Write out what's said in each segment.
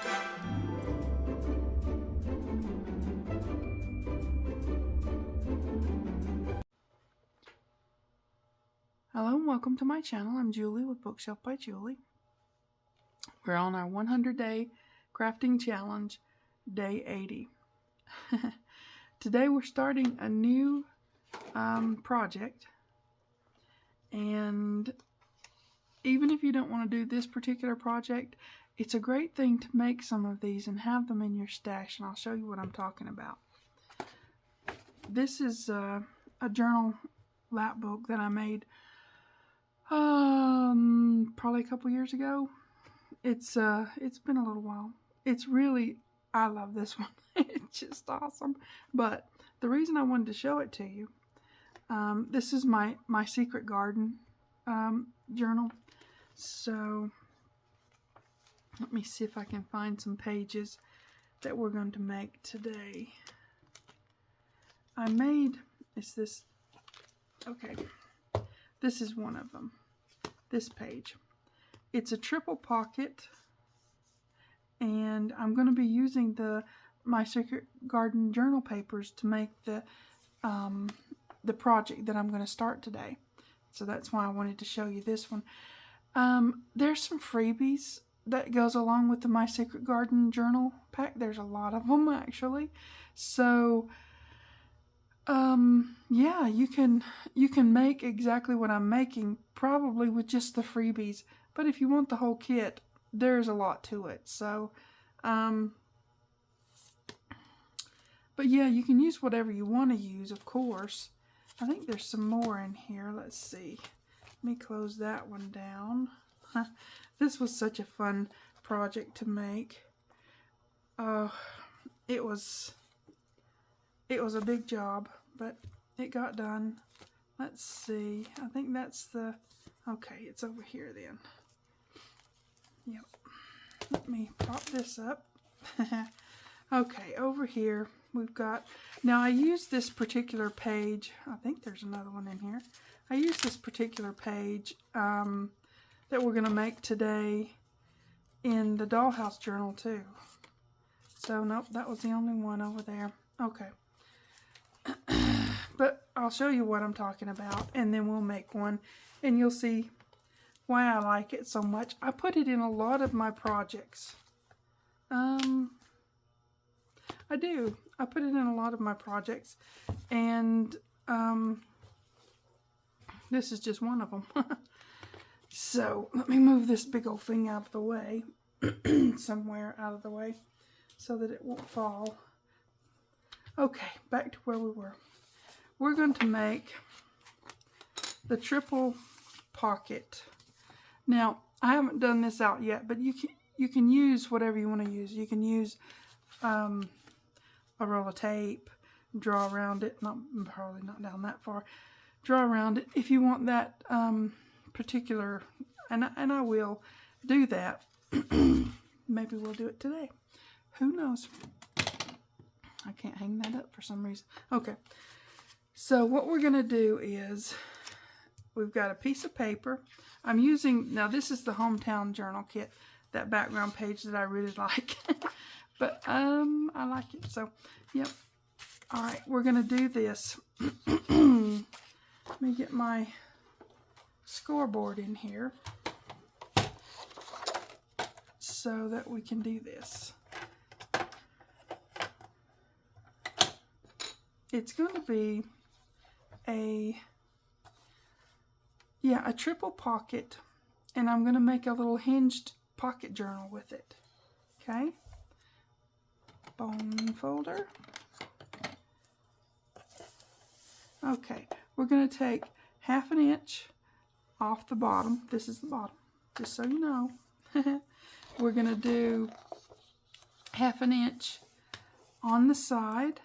Hello and welcome to my channel. I'm Julie with Bookshelf by Julie. We're on our 100-day crafting challenge, day 80. Today we're starting a new project, and even if you don't want to do this particular project, it's a great thing to make some of these and have them in your stash, and I'll show you what I'm talking about. This is a journal lap book that I made probably a couple years ago. It's been a little while. It's really, I love this one. It's just awesome. But the reason I wanted to show it to you, this is my secret garden journal. So let me see if I can find some pages that we're going to make today. I made, okay, this is one of them, this page. It's a triple pocket, and I'm going to be using my Secret Garden journal papers to make the project that I'm going to start today. So that's why I wanted to show you this one. There's some freebies that goes along with the My Secret Garden journal pack. There's a lot of them actually. So yeah, you can make exactly what I'm making probably with just the freebies. But if you want the whole kit, there's a lot to it. So, but yeah, you can use whatever you want to use, of course. I think there's some more in here. Let's see. Let me close that one down. This was such a fun project to make. It was a big job, but it got done. Let's see. I think that's okay, it's over here then. Yep. Let me prop this up. Okay, over here we've got, now I use this particular page, I think there's another one in here. I use this particular page that we're going to make today in the dollhouse journal too. So nope, that was the only one over there. Okay. But I'll show you what I'm talking about, and then we'll make one, and you'll see why I like it so much. I put it in a lot of my projects. I do. I put it in a lot of my projects, and this is just one of them. So let me move this big old thing out of the way, somewhere out of the way, so that it won't fall. Okay, back to where we were. We're going to make the triple pocket. Now, I haven't done this out yet, but you can use whatever you want to use. You can use a roll of tape, draw around it. Probably not down that far. Draw around it if you want that particular, and I will do that. Maybe we'll do it today. Who knows? I can't hang that up for some reason. Okay, so what we're going to do is, we've got a piece of paper. I'm using, now this is the Hometown Journal Kit, that background page that I really like. But I like it, so yep. Alright, we're going to do this. Let me get my scoreboard in here so that we can do this. It's going to be a triple pocket, and I'm going to make a little hinged pocket journal with it. Okay? Bone folder. Okay, we're going to take 1/2 inch off the bottom. This is the bottom, just so you know. We're going to do 1/2 inch on the side.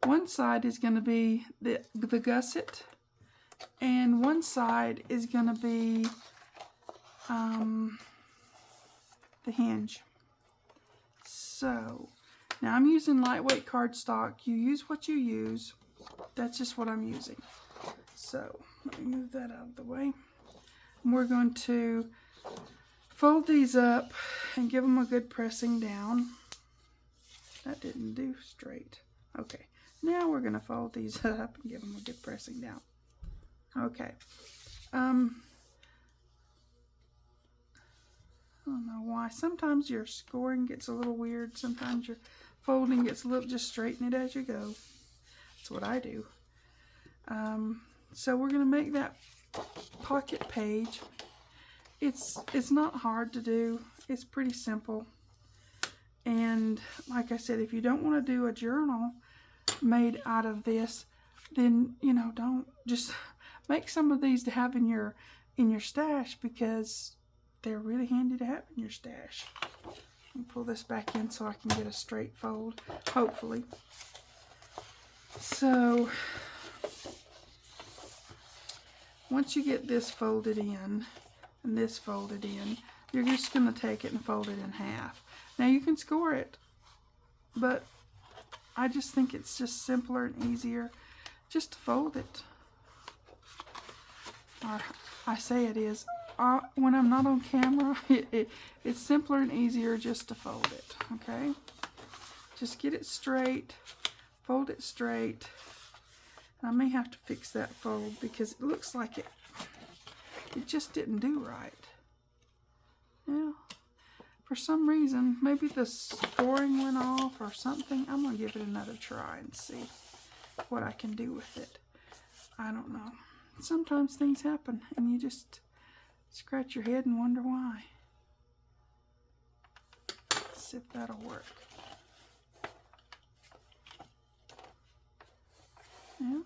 One side is going to be the gusset, and one side is going to be the hinge. So now I'm using lightweight cardstock. You use what you use. That's just what I'm using. So let me move that out of the way. And we're going to fold these up and give them a good pressing down. That didn't do straight. Okay, now we're going to fold these up and give them a good pressing down. Okay. I don't know why. Sometimes your scoring gets a little weird. Sometimes your folding gets a little, just straighten it as you go. That's what I do. So we're going to make that pocket page. It's not hard to do. It's pretty simple. And like I said, if you don't want to do a journal made out of this, then, you know, don't just make some of these to have in your stash, because they're really handy to have in your stash. Let me pull this back in so I can get a straight fold, hopefully. So once you get this folded in and this folded in, you're just going to take it and fold it in half. Now you can score it, but I just think it's just simpler and easier just to fold it. Or I say it is. When I'm not on camera, it's simpler and easier just to fold it, okay? Just get it straight, fold it straight. I may have to fix that fold because it looks like it just didn't do right. Yeah. For some reason, maybe the scoring went off or something. I'm going to give it another try and see what I can do with it. I don't know. Sometimes things happen and you just scratch your head and wonder why. Let's see if that'll work. Yeah,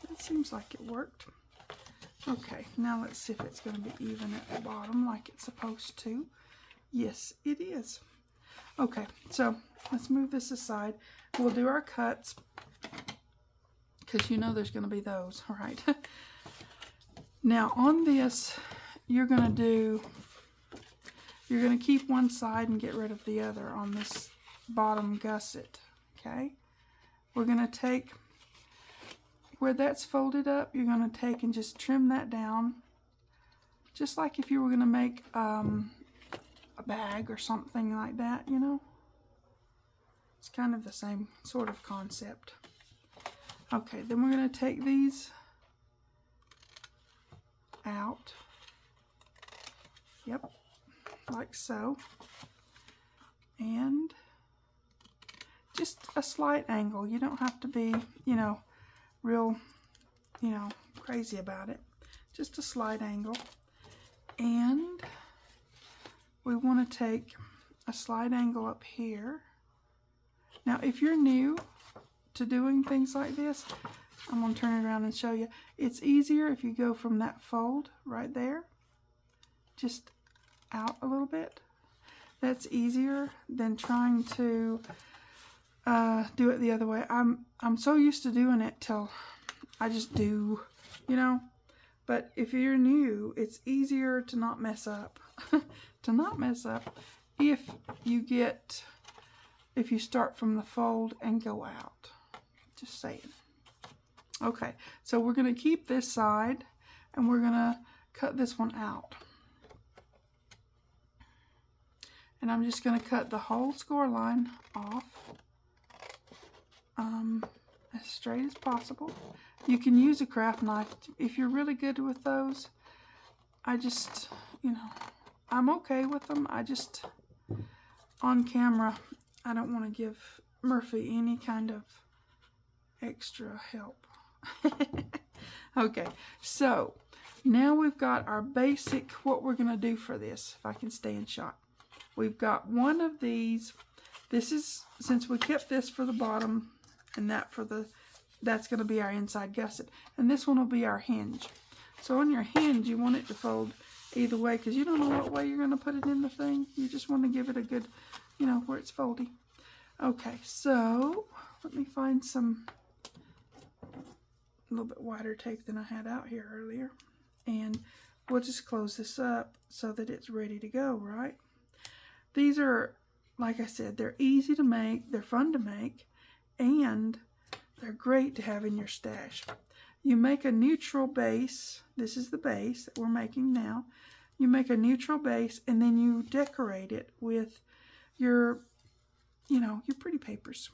that seems like it worked. Okay, now let's see if it's going to be even at the bottom like it's supposed to. Yes, it is. Okay, so let's move this aside. We'll do our cuts, because you know there's going to be those, all right? Now on this, you're going to keep one side and get rid of the other on this bottom gusset, okay? We're going to take where that's folded up, you're going to take and just trim that down, just like if you were going to make a bag or something like that, you know. It's kind of the same sort of concept. Okay, then we're going to take these out. Yep, like so. And just a slight angle. You don't have to be, you know, real, you know, crazy about it. Just a slight angle. And we want to take a slight angle up here. Now, if you're new to doing things like this, I'm going to turn it around and show you. It's easier if you go from that fold right there, just out a little bit. That's easier than trying to do it the other way. I'm so used to doing it till I just do, you know. But if you're new, it's easier to not mess up. To not mess up if you start from the fold and go out. Just saying. Okay, so we're going to keep this side and we're going to cut this one out. And I'm just going to cut the whole score line off as straight as possible. You can use a craft knife if you're really good with those. I just, you know, I'm okay with them. I just, on camera, I don't want to give Murphy any kind of extra help. Okay, so now we've got our basic, what we're going to do for this, if I can stay in shot. We've got one of these. This is, since we kept this for the bottom and that for the, that's going to be our inside gusset. And this one will be our hinge. So on your hinge, you want it to fold either way, because you don't know what way you're going to put it in the thing. You just want to give it a good, you know, where it's foldy. Okay, so let me find some a little bit wider tape than I had out here earlier. And we'll just close this up so that it's ready to go, right? These are, like I said, they're easy to make, they're fun to make, and they're great to have in your stash. You make a neutral base. This is the base that we're making now. you make a neutral base, and then you decorate it with your, your pretty papers.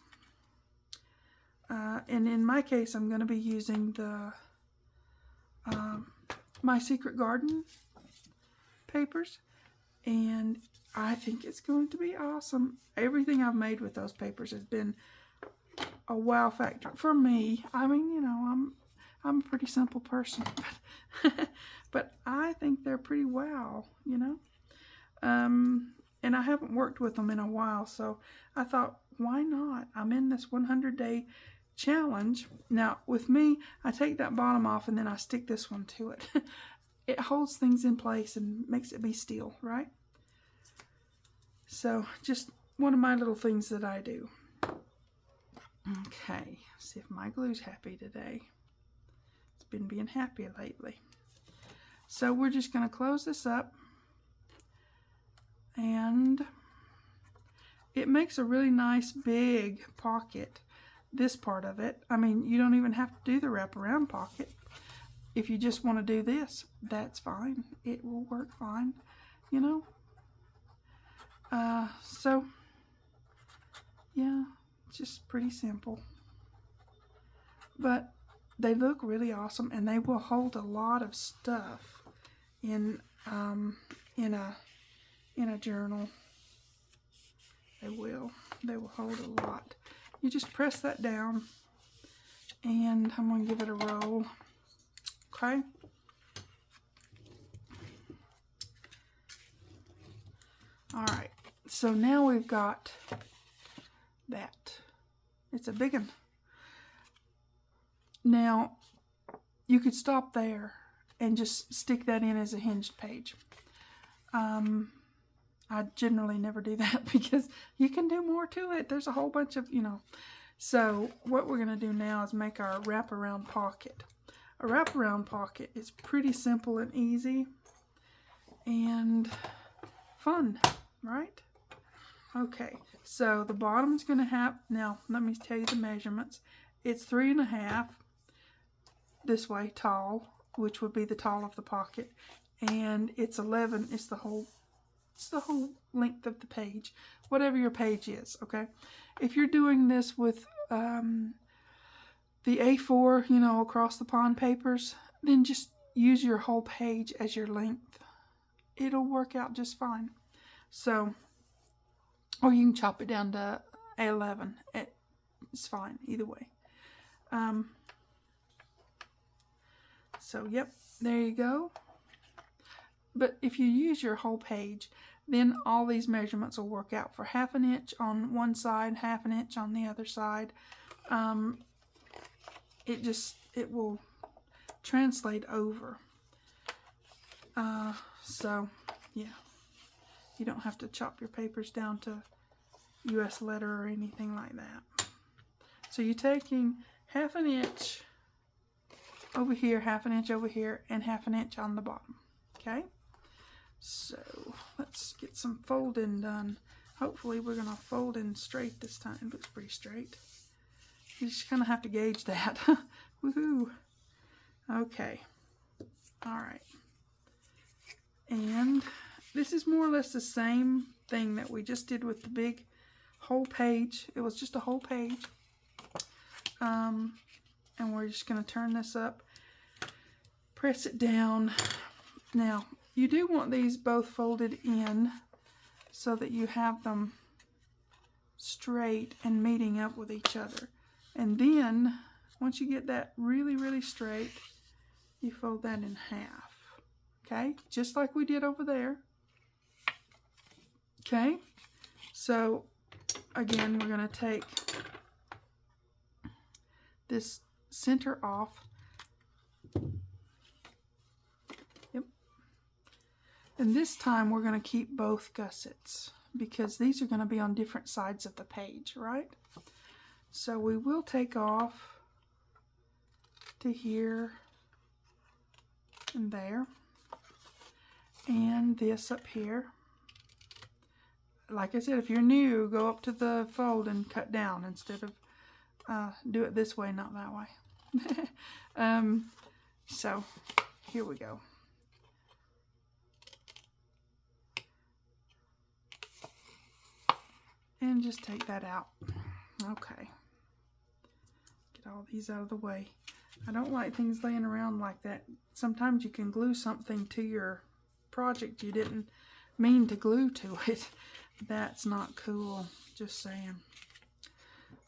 And in my case, I'm going to be using the My Secret Garden papers, and I think it's going to be awesome. Everything I've made with those papers has been a wow factor for me. I mean, I'm a pretty simple person, but I think they're pretty wow, and I haven't worked with them in a while, so I thought, why not? I'm in this 100-day challenge. Now, with me, I take that bottom off and then I stick this one to it. It holds things in place and makes it be still, right? So, just one of my little things that I do. Okay, see if my glue's happy today. It's been being happy lately. So, we're just going to close this up. And it makes a really nice big pocket, this part of it. I mean, you don't even have to do the wraparound pocket. If you just want to do this, that's fine. It will work fine, So, yeah, just pretty simple. But they look really awesome, and they will hold a lot of stuff in a journal. They will hold a lot. You just press that down, and I'm going to give it a roll. Okay. All right. So now we've got that. It's a big one. Now, you could stop there and just stick that in as a hinged page. I generally never do that because you can do more to it. There's a whole bunch of, So what we're going to do now is make our wraparound pocket. A wraparound pocket is pretty simple and easy and fun, right? Okay, so the bottom's going to have, now let me tell you the measurements. It's 3.5 this way tall, which would be the tall of the pocket, and it's 11. It's the whole length of the page, whatever your page is. Okay, if you're doing this with the A4, across the pond papers, then just use your whole page as your length. It'll work out just fine. So, or you can chop it down to A11. It's fine either way. So, yep, there you go. But if you use your whole page, then all these measurements will work out for 1/2 inch on one side, 1/2 inch on the other side. It will translate over. So, yeah. You don't have to chop your papers down to US letter or anything like that. So you're taking 1/2 inch over here, 1/2 inch over here, and 1/2 inch on the bottom. Okay? So let's get some folding done. Hopefully we're going to fold in straight this time. It looks pretty straight. You just kind of have to gauge that. Woohoo! Okay. Alright. And this is more or less the same thing that we just did with the big whole page. It was just a whole page. And we're just going to turn this up. Press it down. Now, you do want these both folded in so that you have them straight and meeting up with each other. And then, once you get that really, really straight, you fold that in half. Okay? Just like we did over there. Okay? So, again, we're going to take this center off. Yep. And this time we're going to keep both gussets because these are going to be on different sides of the page, right? So we will take off to here and there, and this up here. Like I said, if you're new, go up to the fold and cut down instead of do it this way, not that way. So here we go. And just take that out. Okay. Get all these out of the way. I don't like things laying around like that. Sometimes you can glue something to your project you didn't mean to glue to it. That's not cool. Just saying.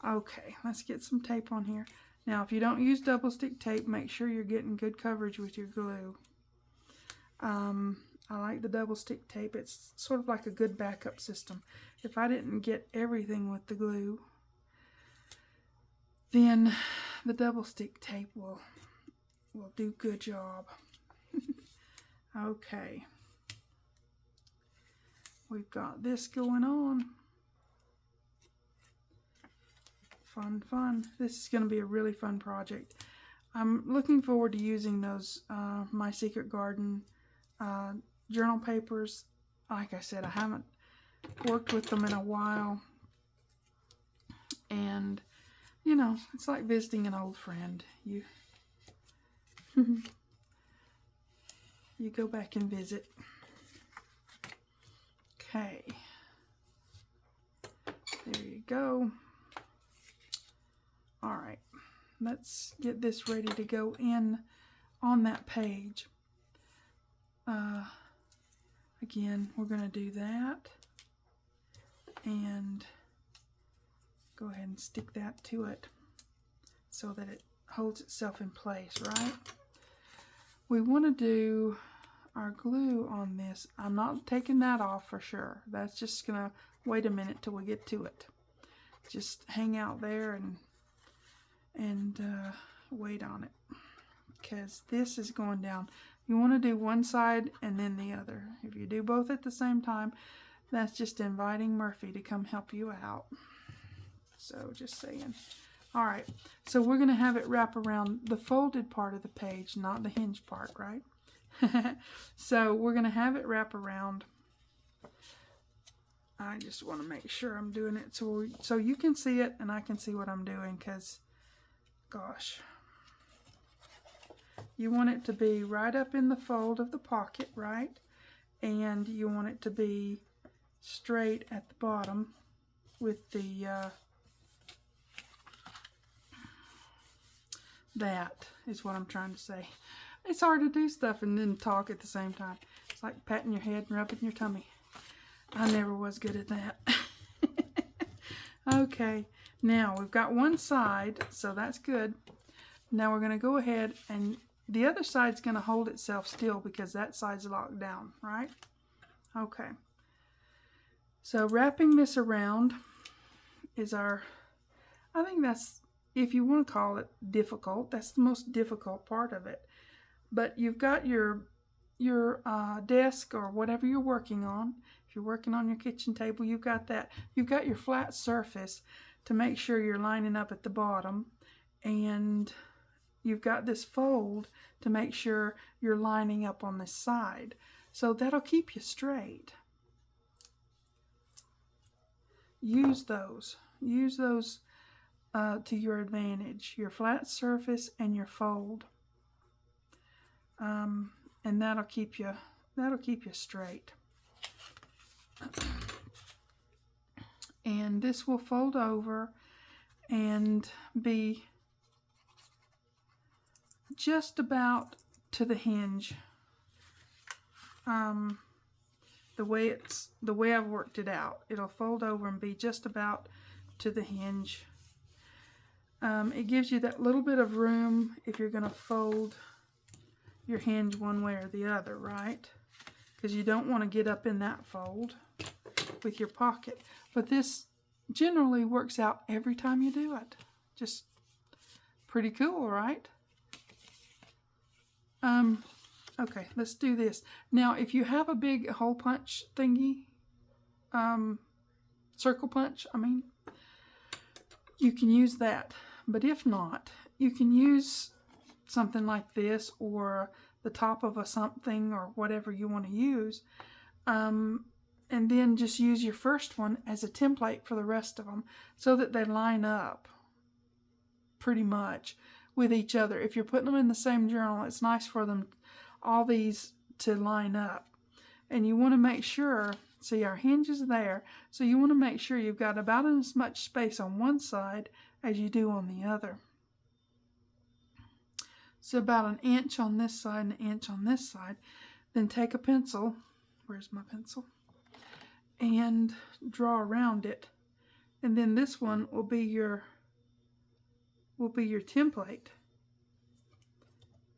Okay, let's get some tape on here. Now, if you don't use double stick tape, make sure you're getting good coverage with your glue. I like the double stick tape. It's sort of like a good backup system. If I didn't get everything with the glue, then the double stick tape will do a good job. Okay. We've got this going on. Fun, fun. This is going to be a really fun project. I'm looking forward to using those My Secret Garden journal papers. Like I said, I haven't worked with them in a while. And, you know, it's like visiting an old friend. You go back and visit. Okay. There you go. Alright, let's get this ready to go in on that page. Again, we're going to do that and go ahead and stick that to it so that it holds itself in place, right? We want to do our glue on this. I'm not taking that off for sure. That's just going to wait a minute till we get to it. Just hang out there and wait on it, because this is going down. You want to do one side and then the other. If you do both at the same time, that's just inviting Murphy to come help you out. So just saying. Alright, so we're going to have it wrap around the folded part of the page, not the hinged part, right? So we're going to have it wrap around. I just want to make sure I'm doing it so you can see it and I can see what I'm doing, because gosh, you want it to be right up in the fold of the pocket, right? And you want it to be straight at the bottom with the that is what I'm trying to say. It's hard to do stuff and then talk at the same time. It's like patting your head and rubbing your tummy. I never was good at that. Okay, now we've got one side, so that's good. Now we're going to go ahead and the other side's going to hold itself still because that side's locked down, right? Okay. So wrapping this around is our, I think that's, if you want to call it difficult, that's the most difficult part of it. But you've got your desk or whatever you're working on. If you're working on your kitchen table, you've got that. You've got your flat surface to make sure you're lining up at the bottom. And you've got this fold to make sure you're lining up on this side. So that'll keep you straight. Use those. Use those to your advantage. Your flat surface and your fold. And that'll keep you straight. And this will fold over and be just about to the hinge. The way I've worked it out, it'll fold over and be just about to the hinge. It gives you that little bit of room if you're going to fold your hinge one way or the other, right? Because you don't want to get up in that fold with your pocket. But this generally works out every time you do it. Just pretty cool, right? Okay, let's do this. Now, if you have a big hole punch thingy, circle punch, I mean, you can use that. But if not, you can use something like this or the top of a something or whatever you want to use. And then just use your first one as a template for the rest of them so that they line up pretty much with each other. If you're putting them in the same journal, it's nice for them, all these, to line up. And you want to make sure See, our hinge is there, so you want to make sure you've got about as much space on one side as you do on the other. So about an inch on this side and an inch on this side. Then take a pencil, where's my pencil, and draw around it. And then this one will be your template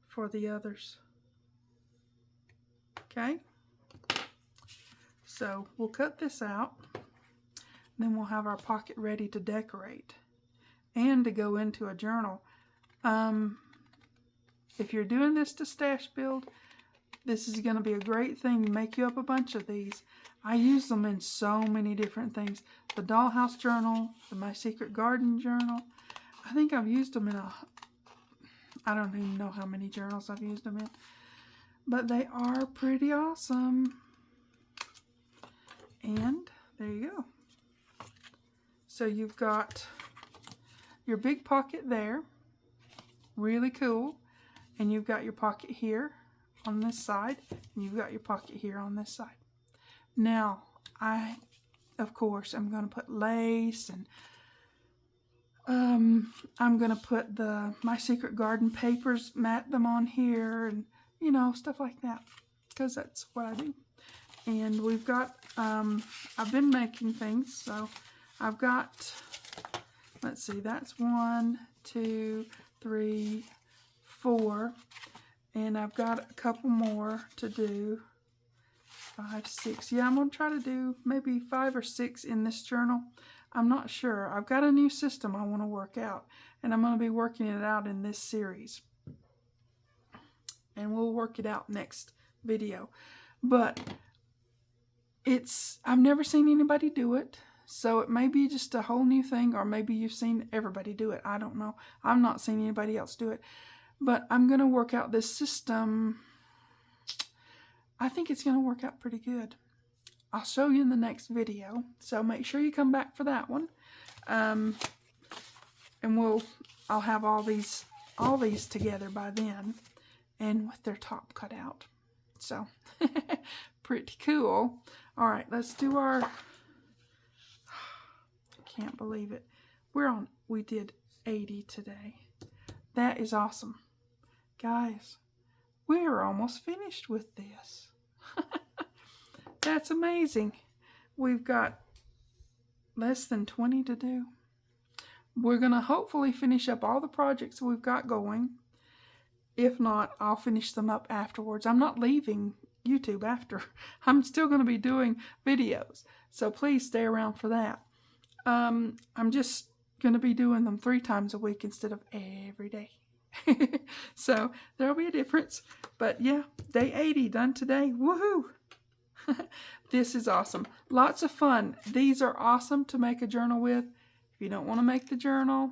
for the others. Okay? So we'll cut this out, then we'll have our pocket ready to decorate and to go into a journal. If you're doing this to stash build, this is going to be a great thing to make you up a bunch of these. I use them in so many different things. The dollhouse journal, the My Secret Garden journal. I think I've used them in I don't even know how many journals I've used them in. But they are pretty awesome. And there you go. So you've got your big pocket there. Really cool. And you've got your pocket here on this side. And you've got your pocket here on this side. Now, I, of course, am going to put lace and I'm going to put the My Secret Garden papers, mat them on here and, you know, stuff like that. Because that's what I do. And we've got, I've been making things, so I've got, let's see, that's 1, 2, 3, 4, and I've got a couple more to do, 5, 6, yeah, I'm going to try to do maybe 5 or 6 in this journal. I'm not sure. I've got a new system I want to work out, and I'm going to be working it out in this series, and we'll work it out next video, but I've never seen anybody do it, so it may be just a whole new thing, or maybe you've seen everybody do it. I don't know. I've not seen anybody else do it, but I'm going to work out this system. I think it's going to work out pretty good. I'll show you in the next video, so make sure you come back for that one. And I'll have all these together by then, and with their top cut out. So pretty cool. All right, let's do our, I can't believe it. We did 80 today. That is awesome. Guys, we're almost finished with this. That's amazing. We've got less than 20 to do. We're going to hopefully finish up all the projects we've got going. If not, I'll finish them up afterwards. I'm not leaving YouTube after. I'm still going to be doing videos, so please stay around for that. I'm just going to be doing them 3 times a week instead of every day. So there'll be a difference, but yeah, day 80 done today. Woohoo! This is awesome. Lots of fun. These are awesome to make a journal with. If you don't want to make the journal,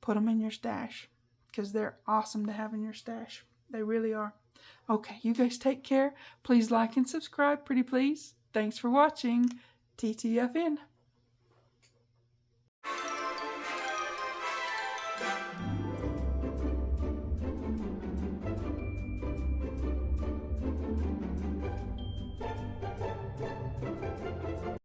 put them in your stash, because they're awesome to have in your stash. They really are. Okay, you guys take care. Please like and subscribe, pretty please. Thanks for watching. TTFN.